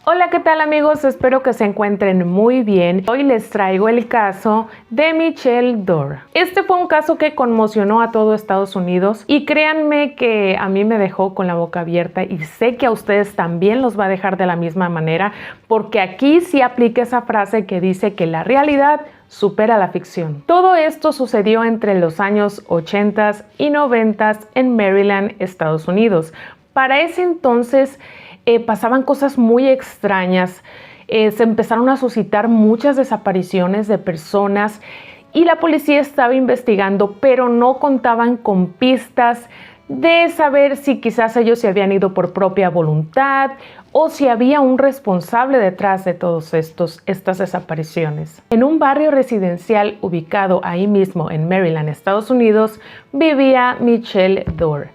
Hola, ¿qué tal amigos? Espero que se encuentren muy bien. Hoy les traigo el caso de Michelle Dorr. Este fue un caso que conmocionó a todo Estados Unidos y créanme que a mí me dejó con la boca abierta y sé que a ustedes también los va a dejar de la misma manera, porque aquí sí aplica esa frase que dice que la realidad supera la ficción. Todo esto sucedió entre los años 80 y 90 en Maryland, Estados Unidos. Para ese entonces pasaban cosas muy extrañas, se empezaron a suscitar muchas desapariciones de personas y la policía estaba investigando, pero no contaban con pistas de saber si quizás ellos se habían ido por propia voluntad o si había un responsable detrás de todas estas desapariciones. En un barrio residencial ubicado ahí mismo en Maryland, Estados Unidos, vivía Michelle Dorr.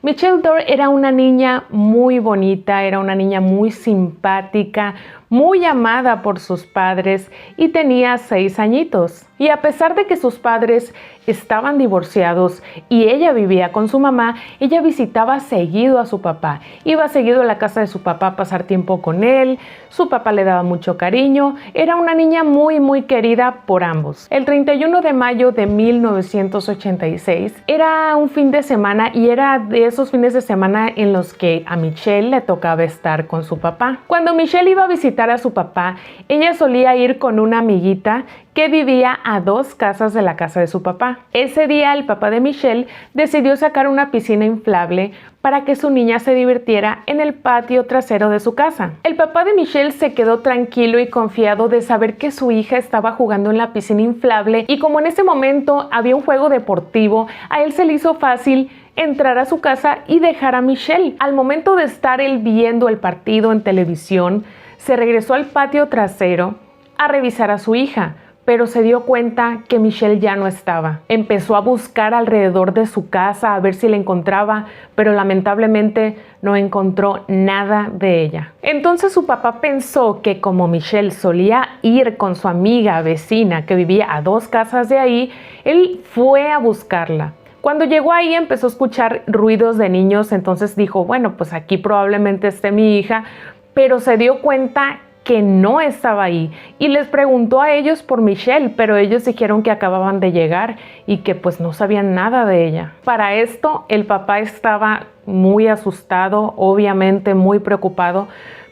Michelle Dorr era una niña muy bonita, era una niña muy simpática, muy amada por sus padres y tenía 6 añitos. Y a pesar de que sus padres estaban divorciados y ella vivía con su mamá, ella visitaba seguido a su papá. Iba seguido a la casa de su papá a pasar tiempo con él, su papá le daba mucho cariño, era una niña muy querida por ambos. El 31 de mayo de 1986 era un fin de semana y era de esos fines de semana en los que a Michelle le tocaba estar con su papá. Cuando Michelle iba a visitar a su papá, ella solía ir con una amiguita que vivía a 2 casas de la casa de su papá. Ese día el papá de Michelle decidió sacar una piscina inflable para que su niña se divirtiera en el patio trasero de su casa. El papá de Michelle se quedó tranquilo y confiado de saber que su hija estaba jugando en la piscina inflable y como en ese momento había un juego deportivo, a él se le hizo fácil entrar a su casa y dejar a Michelle. Al momento de estar él viendo el partido en televisión, se regresó al patio trasero a revisar a su hija, pero se dio cuenta que Michelle ya no estaba. Empezó a buscar alrededor de su casa a ver si la encontraba, pero lamentablemente no encontró nada de ella. Entonces su papá pensó que como Michelle solía ir con su amiga vecina que vivía a 2 casas de ahí, él fue a buscarla. Cuando llegó ahí empezó a escuchar ruidos de niños, entonces dijo, bueno, pues aquí probablemente esté mi hija, pero se dio cuenta que no estaba ahí y les preguntó a ellos por Michelle, pero ellos dijeron que acababan de llegar y que pues no sabían nada de ella. Para esto el papá estaba muy asustado, obviamente muy preocupado,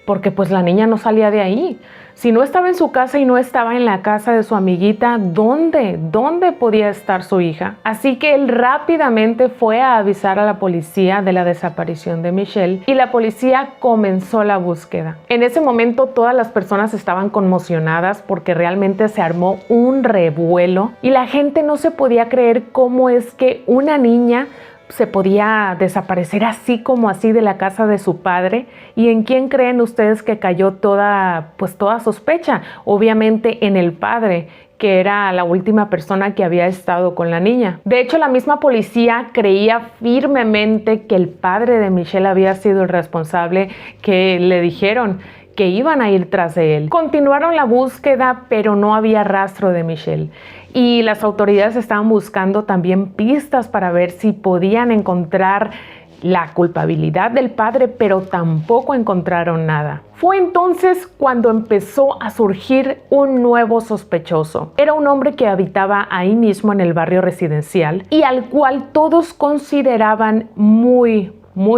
porque pues la niña no salía de ahí. Si no estaba en su casa y no estaba en la casa de su amiguita, ¿dónde podía estar su hija? Así que él rápidamente fue a avisar a la policía de la desaparición de Michelle y la policía comenzó la búsqueda. En ese momento todas las personas estaban conmocionadas porque realmente se armó un revuelo y la gente no se podía creer cómo es que una niña se podía desaparecer así como así de la casa de su padre. ¿Y en quién creen ustedes que cayó toda sospecha? Obviamente en el padre, que era la última persona que había estado con la niña. De hecho, la misma policía creía firmemente que el padre de Michelle había sido el responsable, que le dijeron que iban a ir tras de él. Continuaron la búsqueda, pero no había rastro de Michelle. Y las autoridades estaban buscando también pistas para ver si podían encontrar la culpabilidad del padre, pero tampoco encontraron nada. Fue entonces cuando empezó a surgir un nuevo sospechoso. Era un hombre que habitaba ahí mismo en el barrio residencial y al cual todos consideraban muy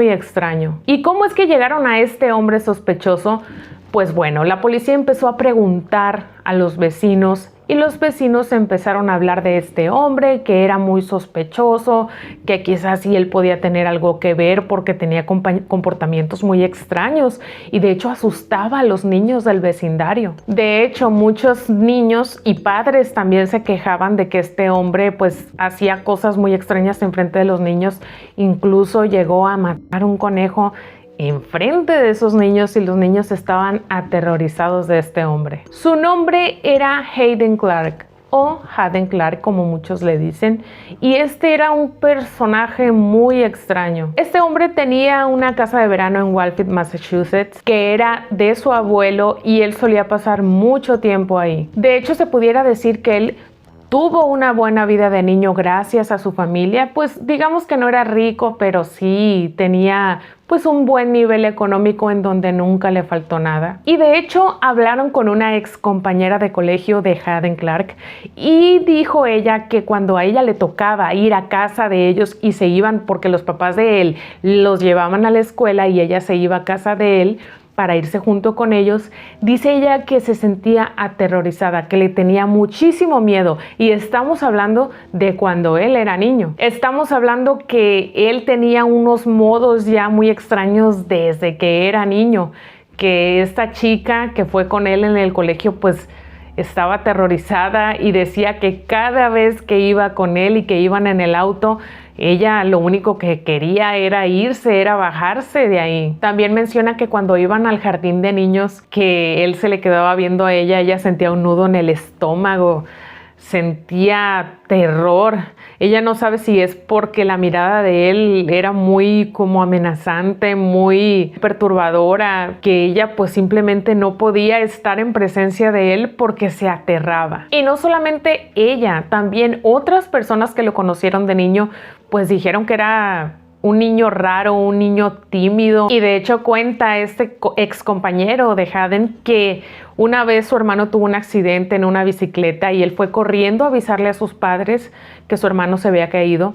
extraño. ¿Y cómo es que llegaron a este hombre sospechoso? Pues bueno, la policía empezó a preguntar a los vecinos y los vecinos empezaron a hablar de este hombre que era muy sospechoso, que quizás sí él podía tener algo que ver porque tenía comportamientos muy extraños y de hecho asustaba a los niños del vecindario. De hecho, muchos niños y padres también se quejaban de que este hombre pues hacía cosas muy extrañas enfrente de los niños, incluso llegó a matar un conejo enfrente de esos niños y los niños estaban aterrorizados de este hombre. Su nombre era Hayden Clark o Hayden Clark como muchos le dicen, y este era un personaje muy extraño. Este hombre tenía una casa de verano en Walfield, Massachusetts, que era de su abuelo y él solía pasar mucho tiempo ahí. De hecho, se pudiera decir que él tuvo una buena vida de niño gracias a su familia, pues digamos que no era rico, pero sí tenía pues un buen nivel económico en donde nunca le faltó nada. Y de hecho hablaron con una ex compañera de colegio de Hadden Clark y dijo ella que cuando a ella le tocaba ir a casa de ellos y se iban porque los papás de él los llevaban a la escuela y ella se iba a casa de él para irse junto con ellos, dice ella que se sentía aterrorizada, que le tenía muchísimo miedo. Y estamos hablando de cuando él era niño. Estamos hablando que él tenía unos modos ya muy extraños desde que era niño, que esta chica que fue con él en el colegio pues estaba aterrorizada y decía que cada vez que iba con él y que iban en el auto, ella lo único que quería era irse, era bajarse de ahí. También menciona que cuando iban al jardín de niños, que él se le quedaba viendo a ella sentía un nudo en el estómago, sentía terror. Ella no sabe si es porque la mirada de él era muy como amenazante, muy perturbadora, que ella pues simplemente no podía estar en presencia de él porque se aterraba. Y no solamente ella, también otras personas que lo conocieron de niño pues dijeron que era un niño raro, un niño tímido. Y de hecho cuenta este ex compañero de Hadden que una vez su hermano tuvo un accidente en una bicicleta y él fue corriendo a avisarle a sus padres que su hermano se había caído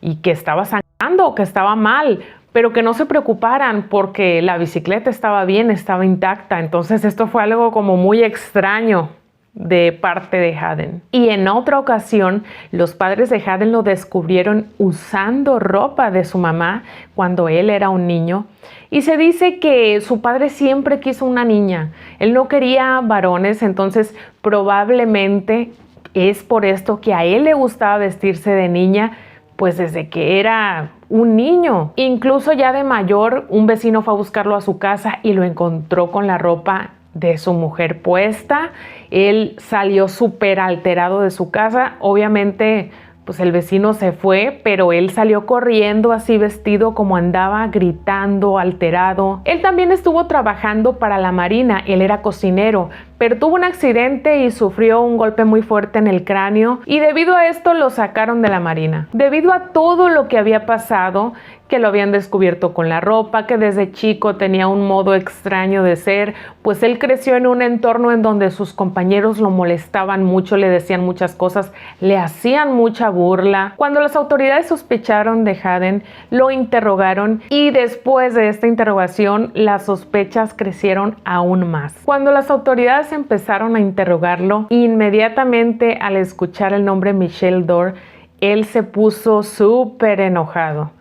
y que estaba sangrando, que estaba mal, pero que no se preocuparan porque la bicicleta estaba bien, estaba intacta. Entonces esto fue algo como muy extraño de parte de Hadden. Y en otra ocasión, los padres de Hadden lo descubrieron usando ropa de su mamá cuando él era un niño. Y se dice que su padre siempre quiso una niña. Él no quería varones, entonces probablemente es por esto que a él le gustaba vestirse de niña, pues desde que era un niño. Incluso ya de mayor, un vecino fue a buscarlo a su casa y lo encontró con la ropa de su mujer puesta. Él salió súper alterado de su casa. Obviamente pues el vecino se fue, pero él salió corriendo así vestido como andaba, gritando, alterado. Él también estuvo trabajando para la Marina, él era cocinero, pero tuvo un accidente y sufrió un golpe muy fuerte en el cráneo y debido a esto lo sacaron de la Marina. Debido a todo lo que había pasado, que lo habían descubierto con la ropa, que desde chico tenía un modo extraño de ser, pues él creció en un entorno en donde sus compañeros lo molestaban mucho, le decían muchas cosas, le hacían mucha burla. Cuando las autoridades sospecharon de Hadden, lo interrogaron y después de esta interrogación, las sospechas crecieron aún más. Cuando las autoridades empezaron a interrogarlo, inmediatamente al escuchar el nombre Michelle Dorr, él se puso súper enojado.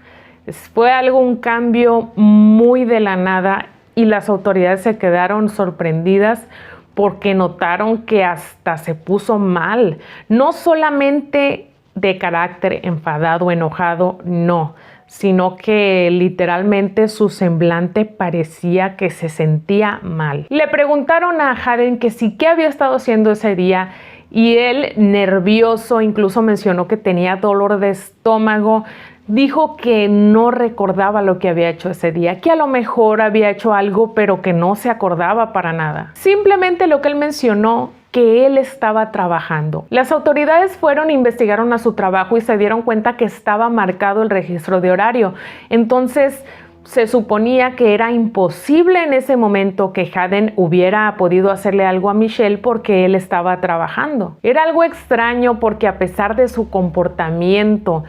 Fue un cambio muy de la nada y las autoridades se quedaron sorprendidas porque notaron que hasta se puso mal. No solamente de carácter enfadado, enojado, no, sino que literalmente su semblante parecía que se sentía mal. Le preguntaron a Hadden que sí, qué había estado haciendo ese día y él, nervioso, incluso mencionó que tenía dolor de estómago. Dijo que no recordaba lo que había hecho ese día, que a lo mejor había hecho algo, pero que no se acordaba para nada. Simplemente lo que él mencionó, que él estaba trabajando. Las autoridades fueron, investigaron a su trabajo y se dieron cuenta que estaba marcado el registro de horario. Entonces, se suponía que era imposible en ese momento que Hadden hubiera podido hacerle algo a Michelle porque él estaba trabajando. Era algo extraño porque a pesar de su comportamiento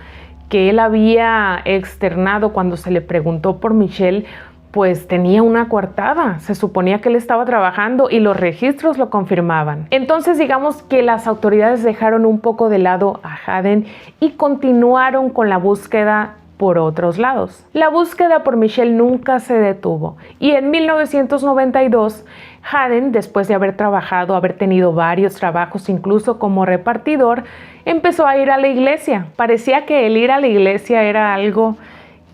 que él había externado cuando se le preguntó por Michelle, pues tenía una coartada. Se suponía que él estaba trabajando y los registros lo confirmaban. Entonces digamos que las autoridades dejaron un poco de lado a Hadden y continuaron con la búsqueda por otros lados. La búsqueda por Michelle nunca se detuvo y en 1992 Hadden, después de haber trabajado, haber tenido varios trabajos, incluso como repartidor, empezó a ir a la iglesia. Parecía que el ir a la iglesia era algo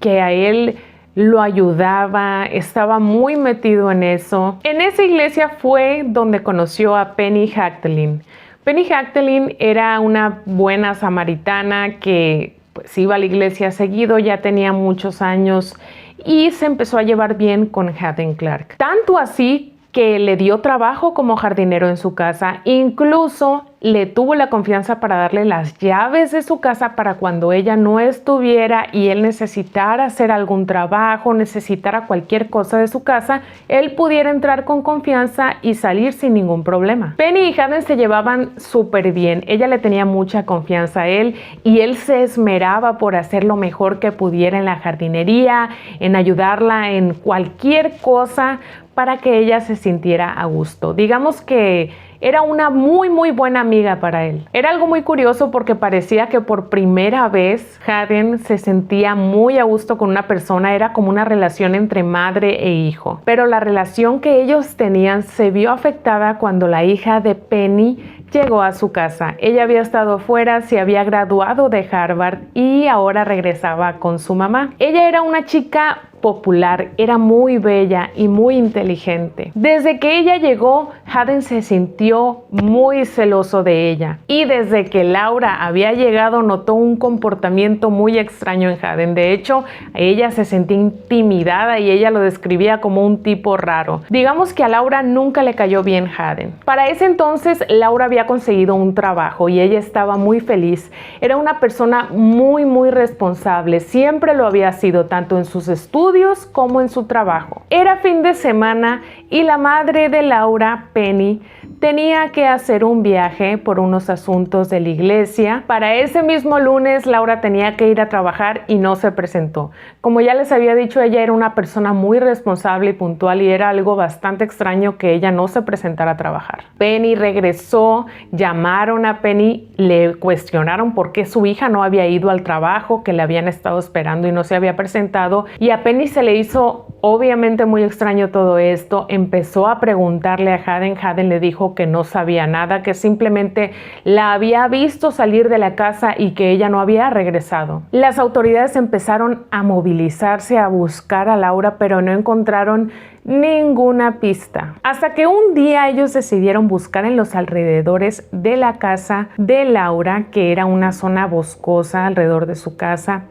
que a él lo ayudaba, estaba muy metido en eso. En esa iglesia fue donde conoció a Penny Hachtelin. Penny Hachtelin era una buena samaritana que pues iba a la iglesia seguido, ya tenía muchos años y se empezó a llevar bien con Hadden Clark. Tanto así que le dio trabajo como jardinero en su casa, incluso le tuvo la confianza para darle las llaves de su casa para cuando ella no estuviera y él necesitara hacer algún trabajo, necesitara cualquier cosa de su casa, él pudiera entrar con confianza y salir sin ningún problema. Penny y Haden se llevaban súper bien, ella le tenía mucha confianza a él y él se esmeraba por hacer lo mejor que pudiera en la jardinería, en ayudarla en cualquier cosa para que ella se sintiera a gusto. Digamos que era una muy buena amiga para él. Era algo muy curioso porque parecía que por primera vez Haden se sentía muy a gusto con una persona. Era como una relación entre madre e hijo. Pero la relación que ellos tenían se vio afectada cuando la hija de Penny llegó a su casa. Ella había estado fuera, se había graduado de Harvard y ahora regresaba con su mamá. Ella era una chica popular, era muy bella y muy inteligente. Desde que ella llegó, Haden se sintió muy celoso de ella. Y desde que Laura había llegado, notó un comportamiento muy extraño en Haden. De hecho, ella se sentía intimidada y ella lo describía como un tipo raro. Digamos que a Laura nunca le cayó bien Haden. Para ese entonces, Laura había conseguido un trabajo y ella estaba muy feliz. Era una persona muy responsable. Siempre lo había sido, tanto en sus estudios como en su trabajo. Era fin de semana y la madre de Laura, Penny, tenía que hacer un viaje por unos asuntos de la iglesia. Para ese mismo lunes, Laura tenía que ir a trabajar y no se presentó. Como ya les había dicho, ella era una persona muy responsable y puntual y era algo bastante extraño que ella no se presentara a trabajar. Penny regresó, llamaron a Penny, le cuestionaron por qué su hija no había ido al trabajo, que le habían estado esperando y no se había presentado, y a Penny se le hizo obviamente muy extraño todo esto. Empezó a preguntarle a Haden. Haden le dijo que no sabía nada, que simplemente la había visto salir de la casa y que ella no había regresado. Las autoridades empezaron a movilizarse a buscar a Laura, pero no encontraron ninguna pista. Hasta que un día ellos decidieron buscar en los alrededores de la casa de Laura, que era una zona boscosa alrededor de su casa,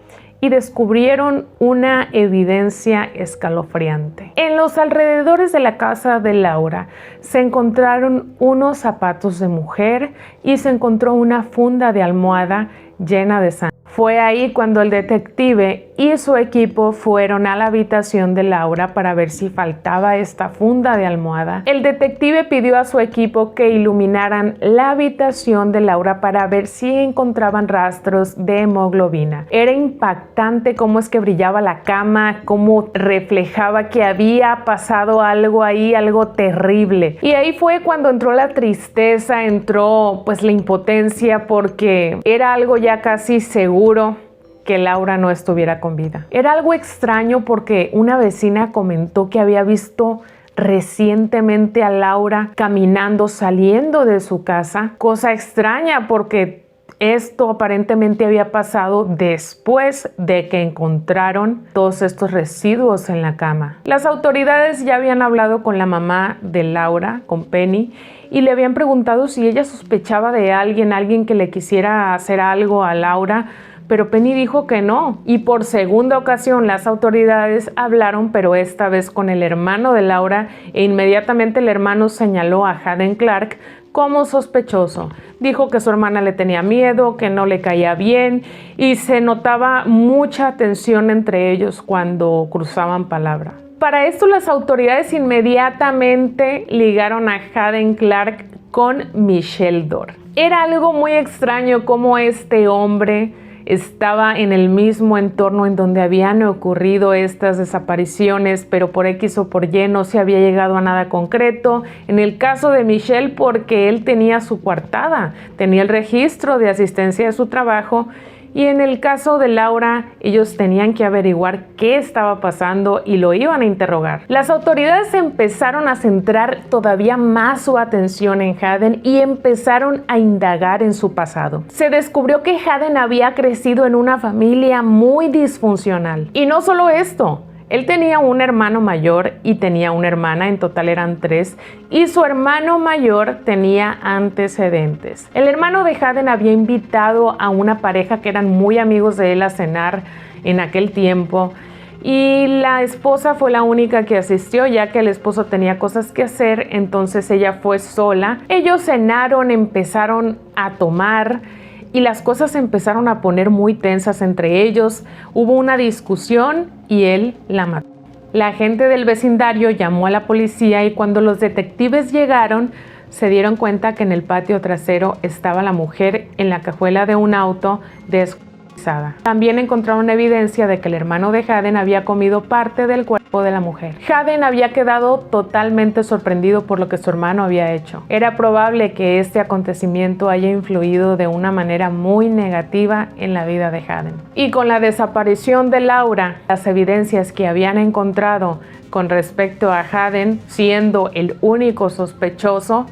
y descubrieron una evidencia escalofriante. En los alrededores de la casa de Laura se encontraron unos zapatos de mujer y se encontró una funda de almohada llena de sangre. Fue ahí cuando el detective y su equipo fueron a la habitación de Laura para ver si faltaba esta funda de almohada. El detective pidió a su equipo que iluminaran la habitación de Laura para ver si encontraban rastros de hemoglobina. Era impactante cómo es que brillaba la cama, cómo reflejaba que había pasado algo ahí, algo terrible. Y ahí fue cuando entró la tristeza, entró pues la impotencia, porque era algo ya casi seguro que Laura no estuviera con vida. Era algo extraño porque una vecina comentó que había visto recientemente a Laura caminando, saliendo de su casa. Cosa extraña porque esto aparentemente había pasado después de que encontraron todos estos residuos en la cama. Las autoridades ya habían hablado con la mamá de Laura, con Penny, y le habían preguntado si ella sospechaba de alguien que le quisiera hacer algo a Laura, pero Penny dijo que no. Y por segunda ocasión las autoridades hablaron, pero esta vez con el hermano de Laura, e inmediatamente el hermano señaló a Haden Clark como sospechoso. Dijo que su hermana le tenía miedo, que no le caía bien y se notaba mucha tensión entre ellos cuando cruzaban palabra. Para esto las autoridades inmediatamente ligaron a Haden Clark con Michelle Dorr. Era algo muy extraño cómo este hombre estaba en el mismo entorno en donde habían ocurrido estas desapariciones, pero por X o por Y no se había llegado a nada concreto. En el caso de Michelle, porque él tenía su coartada, tenía el registro de asistencia de su trabajo, y en el caso de Laura, ellos tenían que averiguar qué estaba pasando y lo iban a interrogar. Las autoridades empezaron a centrar todavía más su atención en Haden y empezaron a indagar en su pasado. Se descubrió que Haden había crecido en una familia muy disfuncional. Y no solo esto, él tenía un hermano mayor y tenía una hermana, en total eran 3, y su hermano mayor tenía antecedentes. El hermano de Haden había invitado a una pareja que eran muy amigos de él a cenar en aquel tiempo, y la esposa fue la única que asistió, ya que el esposo tenía cosas que hacer, entonces ella fue sola. Ellos cenaron, empezaron a tomar y las cosas se empezaron a poner muy tensas entre ellos. Hubo una discusión y él la mató. La gente del vecindario llamó a la policía y cuando los detectives llegaron, se dieron cuenta que en el patio trasero estaba la mujer en la cajuela de un auto descuartizada. También encontraron evidencia de que el hermano de Haden había comido parte del cuerpo de la mujer. Haden había quedado totalmente sorprendido por lo que su hermano había hecho. Era probable que este acontecimiento haya influido de una manera muy negativa en la vida de Haden. Y con la desaparición de Laura, las evidencias que habían encontrado con respecto a Haden siendo el único sospechoso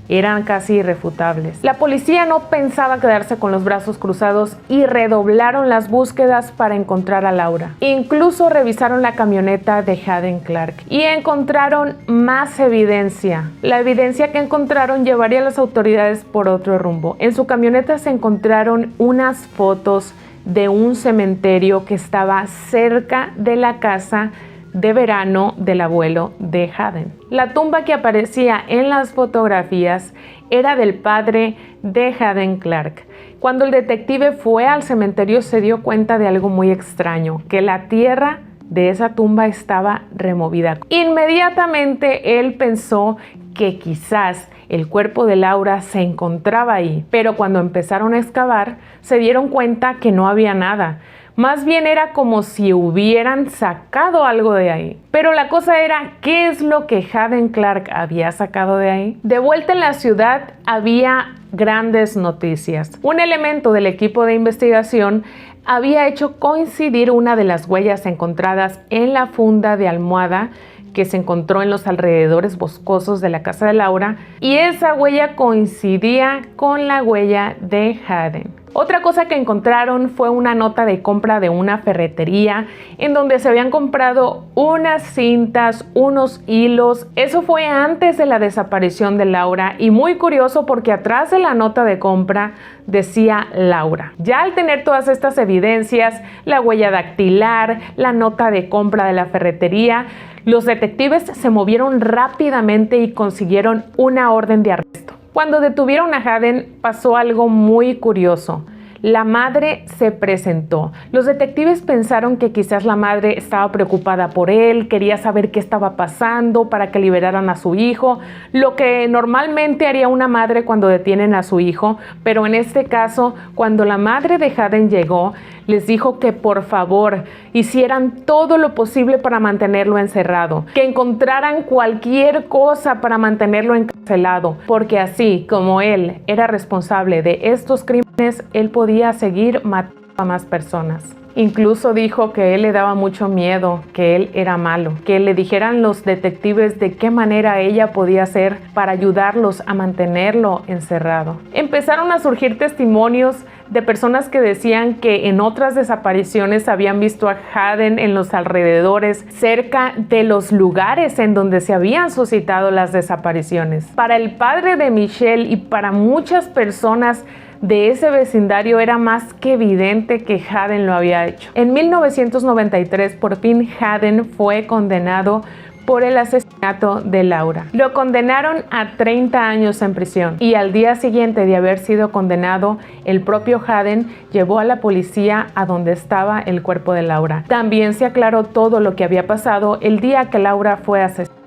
eran casi irrefutables. La policía no pensaba quedarse con los brazos cruzados y redoblaron las búsquedas para encontrar a Laura. Incluso revisaron la camioneta de Haden Clark y encontraron más evidencia. La evidencia que encontraron llevaría a las autoridades por otro rumbo. En su camioneta se encontraron unas fotos de un cementerio que estaba cerca de la casa de verano del abuelo de Haden. La tumba que aparecía en las fotografías era del padre de Haden Clark. Cuando el detective fue al cementerio se dio cuenta de algo muy extraño, que la tierra de esa tumba estaba removida. Inmediatamente él pensó que quizás el cuerpo de Laura se encontraba ahí, pero cuando empezaron a excavar se dieron cuenta que no había nada. Más bien era como si hubieran sacado algo de ahí. Pero la cosa era, ¿qué es lo que Haden Clark había sacado de ahí? De vuelta en la ciudad había grandes noticias. Un elemento del equipo de investigación había hecho coincidir una de las huellas encontradas en la funda de almohada que se encontró en los alrededores boscosos de la casa de Laura, y esa huella coincidía con la huella de Haden. Otra cosa que encontraron fue una nota de compra de una ferretería en donde se habían comprado unas cintas, unos hilos. Eso fue antes de la desaparición de Laura y muy curioso porque atrás de la nota de compra decía Laura. Ya al tener todas estas evidencias, la huella dactilar, la nota de compra de la ferretería, los detectives se movieron rápidamente y consiguieron una orden de arresto. Cuando detuvieron a Haden pasó algo muy curioso. La madre se presentó. Los detectives pensaron que quizás la madre estaba preocupada por él, quería saber qué estaba pasando para que liberaran a su hijo, lo que normalmente haría una madre cuando detienen a su hijo, pero en este caso, cuando la madre de Haden llegó, les dijo que por favor hicieran todo lo posible para mantenerlo encerrado, que encontraran cualquier cosa para mantenerlo encarcelado, porque así como él era responsable de estos crímenes, él podía seguir matando a más personas. Incluso dijo que él le daba mucho miedo, que él era malo, que le dijeran los detectives de qué manera ella podía hacer para ayudarlos a mantenerlo encerrado. Empezaron a surgir testimonios de personas que decían que en otras desapariciones habían visto a Haden en los alrededores, cerca de los lugares en donde se habían suscitado las desapariciones. Para el padre de Michelle y para muchas personas de ese vecindario era más que evidente que Haden lo había hecho. En 1993, por fin Haden fue condenado por el asesinato de Laura. Lo condenaron a 30 años en prisión y al día siguiente de haber sido condenado, el propio Haden llevó a la policía a donde estaba el cuerpo de Laura. También se aclaró todo lo que había pasado el día que Laura fue asesinada.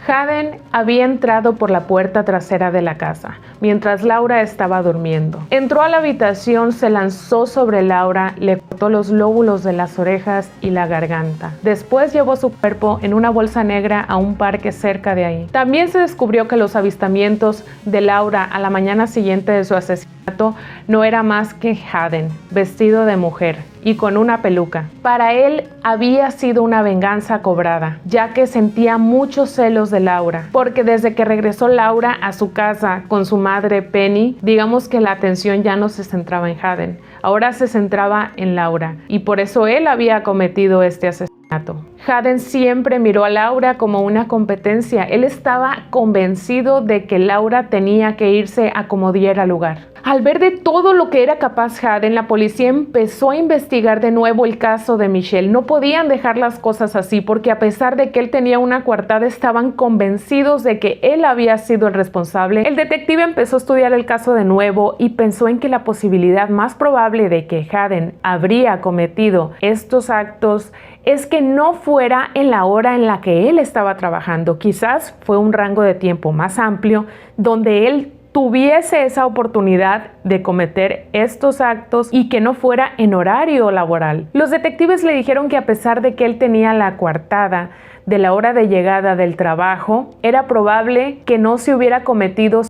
Haden había entrado por la puerta trasera de la casa, mientras Laura estaba durmiendo. Entró a la habitación, se lanzó sobre Laura, le cortó los lóbulos de las orejas y la garganta. Después llevó su cuerpo en una bolsa negra a un parque cerca de ahí. También se descubrió que los avistamientos de Laura a la mañana siguiente de su asesinato no era más que Haden, vestido de mujer y con una peluca. Para él había sido una venganza cobrada, ya que sentía muchos celos de Laura, porque desde que regresó Laura a su casa con su madre Penny, digamos que la atención ya no se centraba en Haden, ahora se centraba en Laura, y por eso él había cometido este asesinato. Haden siempre miró a Laura como una competencia. Él estaba convencido de que Laura tenía que irse a como diera lugar. Al ver de todo lo que era capaz Haden, la policía empezó a investigar de nuevo el caso de Michelle. No podían dejar las cosas así porque a pesar de que él tenía una coartada, estaban convencidos de que él había sido el responsable. El detective empezó a estudiar el caso de nuevo y pensó en que la posibilidad más probable de que Haden habría cometido estos actos es que no fuera en la hora en la que él estaba trabajando. Quizás fue un rango de tiempo más amplio donde él tuviese esa oportunidad de cometer estos actos y que no fuera en horario laboral. Los detectives le dijeron que a pesar de que él tenía la coartada de la hora de llegada del trabajo, era probable que no se hubiera cometido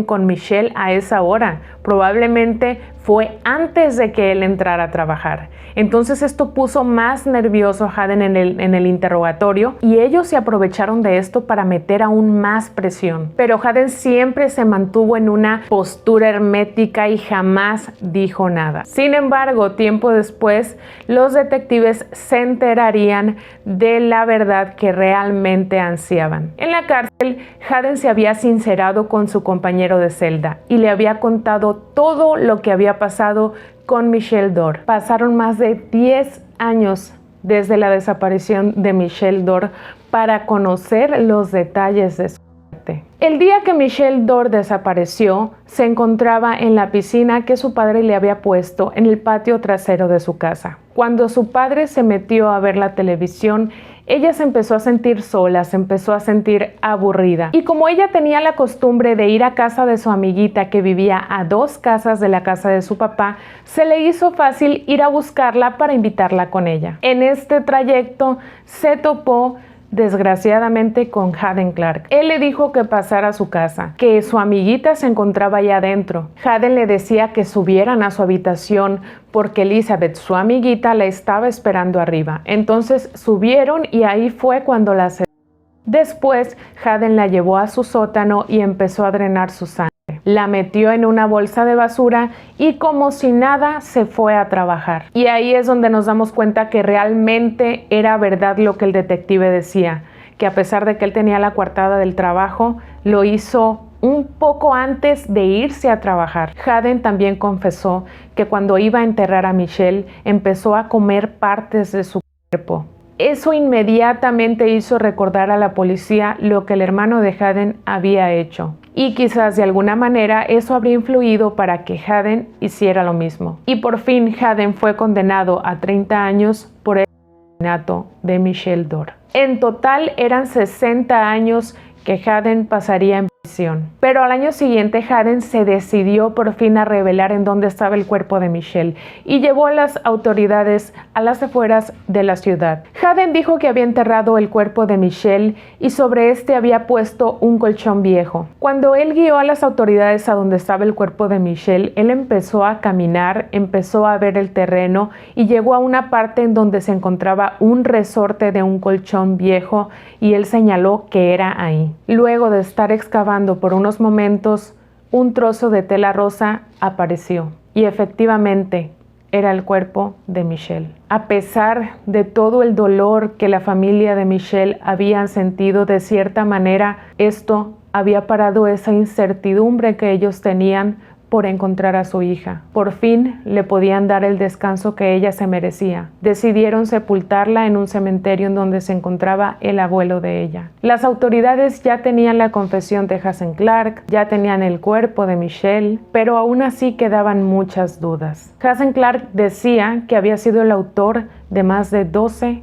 con Michelle a esa hora. Probablemente fue antes de que él entrara a trabajar. Entonces esto puso más nervioso a Haden en el interrogatorio y ellos se aprovecharon de esto para meter aún más presión. Pero Haden siempre se mantuvo en una postura hermética y jamás dijo nada. Sin embargo, tiempo después, los detectives se enterarían de la verdad que realmente ansiaban. En la cárcel, Haden se había sincerado con su compañero de celda y le había contado todo lo que había pasado con Michelle Dorr. Pasaron más de 10 años desde la desaparición de Michelle Dorr para conocer los detalles de su muerte. El día que Michelle Dorr desapareció, se encontraba en la piscina que su padre le había puesto en el patio trasero de su casa. Cuando su padre se metió a ver la televisión, ella se empezó a sentir sola, se empezó a sentir aburrida. Y como ella tenía la costumbre de ir a casa de su amiguita que vivía a 2 casas de la casa de su papá, se le hizo fácil ir a buscarla para invitarla con ella. En este trayecto se topó desgraciadamente con Haden Clark. Él le dijo que pasara a su casa, que su amiguita se encontraba allá adentro. Haden le decía que subieran a su habitación porque Elizabeth, su amiguita, la estaba esperando arriba. Entonces subieron y ahí fue cuando la sedujo. Después, Haden la llevó a su sótano y empezó a drenar su sangre. La metió en una bolsa de basura y como si nada se fue a trabajar. Y ahí es donde nos damos cuenta que realmente era verdad lo que el detective decía, que a pesar de que él tenía la coartada del trabajo, lo hizo un poco antes de irse a trabajar. Haden también confesó que cuando iba a enterrar a Michelle, empezó a comer partes de su cuerpo. Eso inmediatamente hizo recordar a la policía lo que el hermano de Haden había hecho. Y quizás de alguna manera eso habría influido para que Haden hiciera lo mismo. Y por fin Haden fue condenado a 30 años por el asesinato de Michelle Dorr. En total eran 60 años que Haden pasaría en prisión. Pero al año siguiente Haden se decidió por fin a revelar en dónde estaba el cuerpo de Michelle y llevó a las autoridades a las afueras de la ciudad. Haden dijo que había enterrado el cuerpo de Michelle y sobre este había puesto un colchón viejo. Cuando él guió a las autoridades a donde estaba el cuerpo de Michelle, él empezó a caminar, empezó a ver el terreno y llegó a una parte en donde se encontraba un resorte de un colchón viejo y él señaló que era ahí. Luego de estar excavando por unos momentos, un trozo de tela rosa apareció y efectivamente era el cuerpo de Michelle. A pesar de todo el dolor que la familia de Michelle habían sentido, de cierta manera, esto había parado esa incertidumbre que ellos tenían por encontrar a su hija. Por fin le podían dar el descanso que ella se merecía. Decidieron sepultarla en un cementerio en donde se encontraba el abuelo de ella. Las autoridades ya tenían la confesión de Haden Clark, ya tenían el cuerpo de Michelle, pero aún así quedaban muchas dudas. Haden Clark decía que había sido el autor de más de 12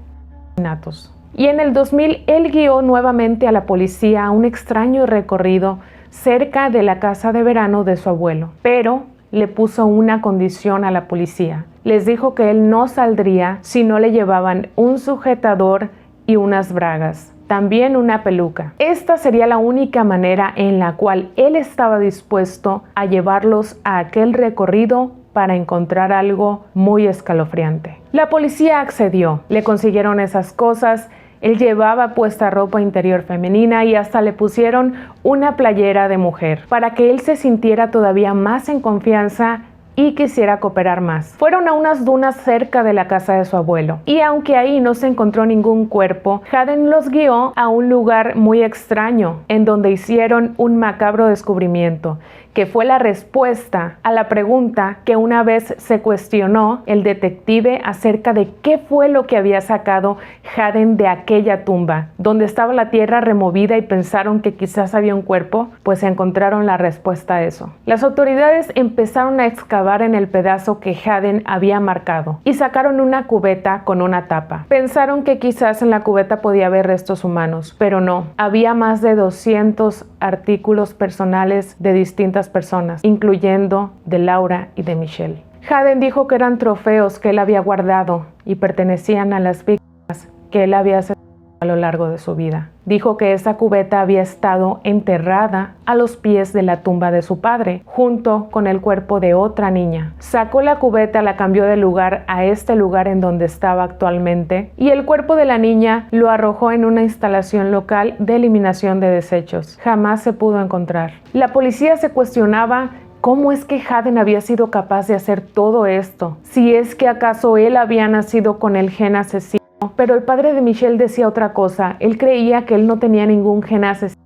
asesinatos. Y en el 2000 él guió nuevamente a la policía a un extraño recorrido cerca de la casa de verano de su abuelo, pero le puso una condición a la policía. Les dijo que él no saldría si no le llevaban un sujetador y unas bragas, también una peluca. Esta sería la única manera en la cual él estaba dispuesto a llevarlos a aquel recorrido para encontrar algo muy escalofriante. La policía accedió, le consiguieron esas cosas. Él llevaba puesta ropa interior femenina y hasta le pusieron una playera de mujer para que él se sintiera todavía más en confianza y quisiera cooperar más. Fueron a unas dunas cerca de la casa de su abuelo y aunque ahí no se encontró ningún cuerpo, Haden los guió a un lugar muy extraño en donde hicieron un macabro descubrimiento, que fue la respuesta a la pregunta que una vez se cuestionó el detective acerca de qué fue lo que había sacado Haden de aquella tumba, donde estaba la tierra removida y pensaron que quizás había un cuerpo, pues encontraron la respuesta a eso. Las autoridades empezaron a excavar en el pedazo que Haden había marcado y sacaron una cubeta con una tapa. Pensaron que quizás en la cubeta podía haber restos humanos, pero no, había más de 200 artículos personales de distintas personas, incluyendo de Laura y de Michelle. Haden dijo que eran trofeos que él había guardado y pertenecían a las víctimas que él había asesinado a lo largo de su vida. Dijo que esa cubeta había estado enterrada a los pies de la tumba de su padre, junto con el cuerpo de otra niña. Sacó la cubeta, la cambió de lugar a este lugar en donde estaba actualmente, y el cuerpo de la niña lo arrojó en una instalación local de eliminación de desechos. Jamás se pudo encontrar. La policía se cuestionaba ¿cómo es que Haden había sido capaz de hacer todo esto? Si es que acaso él había nacido con el gen asesino. Pero el padre de Michelle decía otra cosa. Él creía que él no tenía ningún gen asesino.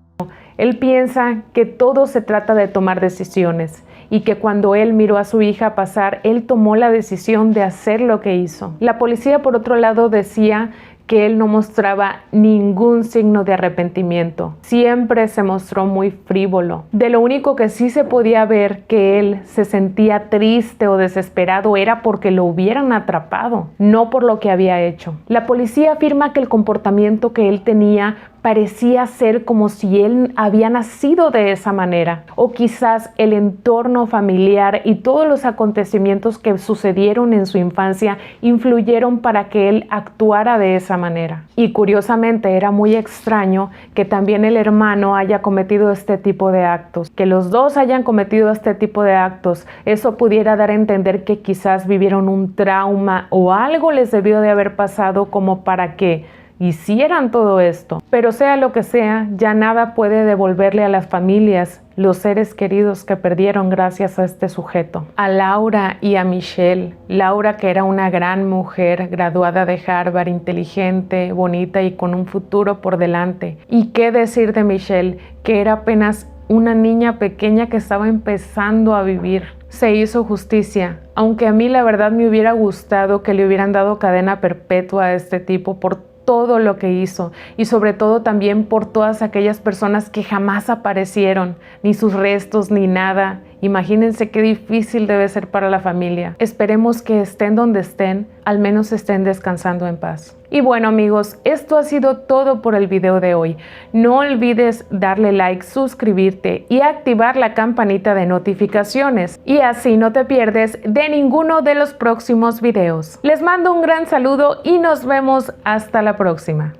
Él piensa que todo se trata de tomar decisiones y que cuando él miró a su hija pasar, él tomó la decisión de hacer lo que hizo. La policía, por otro lado, decía que él no mostraba ningún signo de arrepentimiento. Siempre se mostró muy frívolo. De lo único que sí se podía ver que él se sentía triste o desesperado era porque lo hubieran atrapado, no por lo que había hecho. La policía afirma que el comportamiento que él tenía parecía ser como si él había nacido de esa manera, o quizás el entorno familiar y todos los acontecimientos que sucedieron en su infancia influyeron para que él actuara de esa manera. Y curiosamente era muy extraño que también el hermano haya cometido este tipo de actos, que los dos hayan cometido este tipo de actos. Eso pudiera dar a entender que quizás vivieron un trauma o algo les debió de haber pasado como para que hicieran todo esto. Pero sea lo que sea, ya nada puede devolverle a las familias los seres queridos que perdieron gracias a este sujeto. A Laura y a Michelle. Laura, que era una gran mujer, graduada de Harvard, inteligente, bonita y con un futuro por delante. Y qué decir de Michelle, que era apenas una niña pequeña que estaba empezando a vivir. Se hizo justicia, aunque a mí la verdad me hubiera gustado que le hubieran dado cadena perpetua a este tipo por todo lo que hizo y sobre todo también por todas aquellas personas que jamás aparecieron, ni sus restos ni nada. Imagínense qué difícil debe ser para la familia. Esperemos que estén donde estén, al menos estén descansando en paz. Y bueno amigos, esto ha sido todo por el video de hoy. No olvides darle like, suscribirte y activar la campanita de notificaciones. Y así no te pierdes de ninguno de los próximos videos. Les mando un gran saludo y nos vemos hasta la próxima.